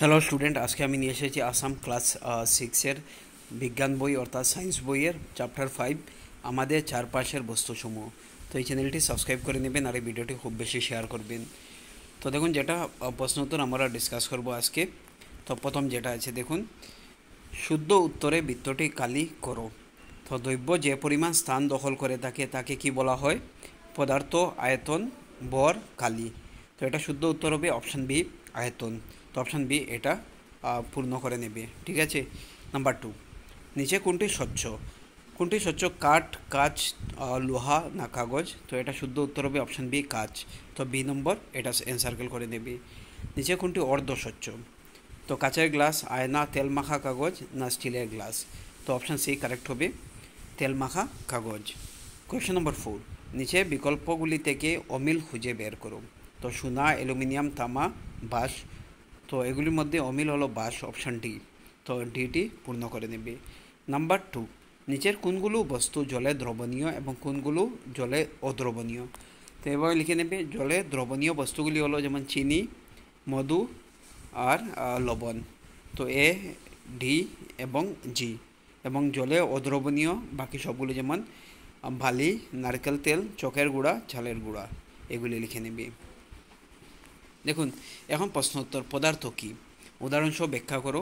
Hello student, আজকে আমি নিয়ে এসেছি আসাম ক্লাস সিক্সের বিজ্ঞান বই অর্থাৎ সায়েন্স বইয়ের চ্যাপ্টার 5 আমাদের চারপাশের বস্তুসমূহ। তো এই চ্যানেলটি সাবস্ক্রাইব করে নেবেন আর এই ভিডিওটি খুব বেশি শেয়ার করবেন। তো দেখুন, যেটা প্রশ্ন উত্তর আমরা ডিসকাস করব আজকে। তো প্রথম যেটা আছে দেখুন, শুদ্ধ উত্তরে বৃত্তটি কালি করো। তো দ্রব্য যে পরিমাণ স্থান দখল করে থাকে তাকে কি বলা হয়? পদার্থ, আয়তন, ভর, কালি। তো এটা শুদ্ধ উত্তর হবে অপশান বি, আয়তন। তো অপশান বি এটা পূর্ণ করে নেবে, ঠিক আছে। নাম্বার 2, নিচে কোনটি স্বচ্ছ? কোনটি স্বচ্ছ? কাঠ, কাঁচ, লোহা না কাগজ? তো এটা শুদ্ধ উত্তর হবে অপশান বি, কাঁচ। তো বি নম্বর এটা এনসার্কেল করে নেবে। নিচে কোনটি অর্ধ স্বচ্ছ? তো কাঁচের গ্লাস, আয়না, তেল মাখা কাগজ না স্টিলের গ্লাস? তো অপশান সি কারেক্ট হবে, তেল মাখা কাগজ। কোয়েশ্চেন নম্বর 4, নিচে বিকল্পগুলি থেকে অমিল খুঁজে বের করো। তো সোনা, অ্যালুমিনিয়াম, তামা, বাঁশ। তো এগুলির মধ্যে অমিল হলো বাঁশ, অপশান ডি। তো ডিটি পূর্ণ করে নেবে। নাম্বার 2, নিচের কোনগুলো বস্তু জলে দ্রবণীয় এবং কোনগুলো জলে অদ্রবণীয়? তো এভাবে লিখে নেবে। জলে দ্রবণীয় বস্তুগুলি হলো যেমন চিনি, মধু আর লবণ। তো এ, ডি এবং জি। এবং জলে অদ্রবণীয় বাকি সবগুলো যেমন বালি, নারকেল তেল, চকের গুঁড়া, চালের গুঁড়া। এগুলি লিখে নেবে। দেখুন, এখন প্রশ্ন উত্তর। পদার্থ কী? উদাহরণসহ ব্যাখ্যা করো।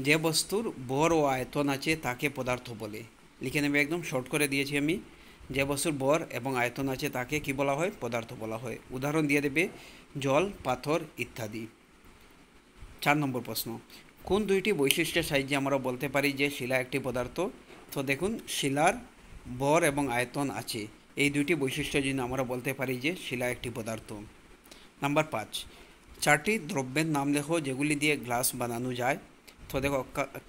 যে বস্তুর ভর ও আয়তন আছে তাকে পদার্থ বলে। লিখে নেবে, একদম শর্ট করে দিয়েছি আমি। যে বস্তুর ভর এবং আয়তন আছে তাকে কি বলা হয়? পদার্থ বলা হয়। উদাহরণ দিয়ে দেবে জল, পাথর ইত্যাদি। 4 নম্বর প্রশ্ন, কোন দুইটি বৈশিষ্ট্যের সাহায্যে আমরা বলতে পারি যে শিলা একটি পদার্থ? তো দেখুন, শিলার ভর এবং আয়তন আছে, এই দুইটি বৈশিষ্ট্যের জন্য আমরা বলতে পারি যে শিলা একটি পদার্থ। নাম্বার 5, 4টি দ্রব্যের নাম লেখো যেগুলি দিয়ে গ্লাস বানানো যায়। তো দেখো,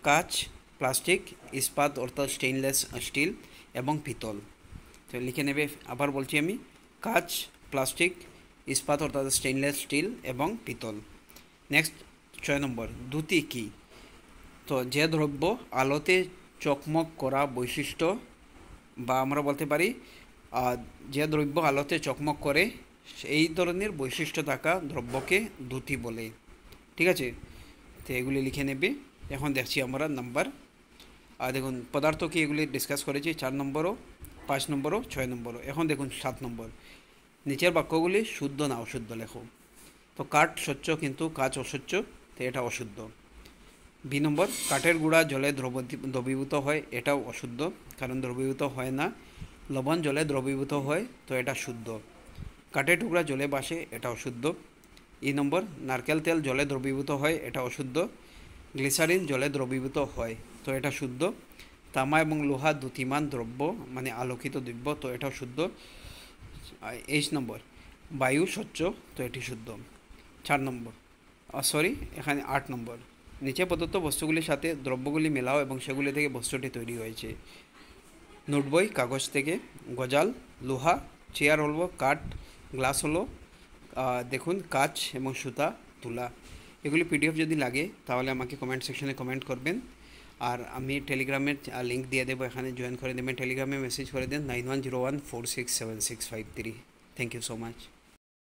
কাঁচ, প্লাস্টিক, ইস্পাত অর্থাৎ স্টেইনলেস স্টিল এবং পিতল। তো লিখে নেবে, আবার বলছি আমি, কাঁচ, প্লাস্টিক, ইস্পাত অর্থাৎ স্টেইনলেস স্টিল এবং পিতল। নেক্সট 6 নম্বর, দ্যুতি কী? তো যে দ্রব্য আলোতে চকমক করা বৈশিষ্ট্য, বা আমরা বলতে পারি যে দ্রব্য আলোতে চকমক করে এই ধরনের বৈশিষ্ট্য থাকা দ্রব্যকে দ্যুতি বলে, ঠিক আছে। তো এগুলি লিখে নেবে। এখন দেখছি আমরা নাম্বার, দেখুন পদার্থ কি এগুলি ডিসকাস করেছি 4 নম্বরও, 5 নম্বরও, 6 নম্বরও। এখন দেখুন 7 নম্বর, নিচের বাক্যগুলি শুদ্ধ না অশুদ্ধ লেখো। তো কাঠ স্বচ্ছ কিন্তু কাঁচ অস্বচ্ছ, তো এটা অশুদ্ধ। বি নম্বর, কাঠের গুঁড়া জলে দ্রবীভূত হয়, এটাও অশুদ্ধ, কারণ দ্রবীভূত হয় না। লবণ জলে দ্রবীভূত হয়, তো এটা শুদ্ধ। কাঠের টুকরা জলে ভাসে, এটা অশুদ্ধ। ই নম্বর, নারকেল তেল জলে দ্রবীভূত হয়, এটা অশুদ্ধ। গ্লিসারিন জলে দ্রবীভূত হয়, তো এটা শুদ্ধ। তামা এবং লোহা দ্যুতিমান দ্রব্য, মানে আলোকিত দ্রব্য, তো এটাও শুদ্ধ। এইচ নম্বর, বায়ু স্বচ্ছ, তো এটি শুদ্ধ। 4 নম্বর, এখানে 8 নম্বর, নিচে প্রদত্ত বস্তুগুলির সাথে দ্রব্যগুলি মেলাও এবং সেগুলি থেকে বস্তুটি তৈরি হয়েছে। নোটবই কাগজ থেকে, গজাল লোহা, চেয়ার হলো কাঠ, গ্লাস হলো দেখুন কাঁচ এবং সুতা তুলা। এগুলি পিডিএফ যদি লাগে তাহলে আমাকে কমেন্ট সেকশনে কমেন্ট করবেন। আর আমি টেলিগ্রামের লিঙ্ক দিয়ে দেবো, এখানে জয়েন করে দেবেন। টেলিগ্রামে মেসেজ করে দেন 9101467653। Thank you so much.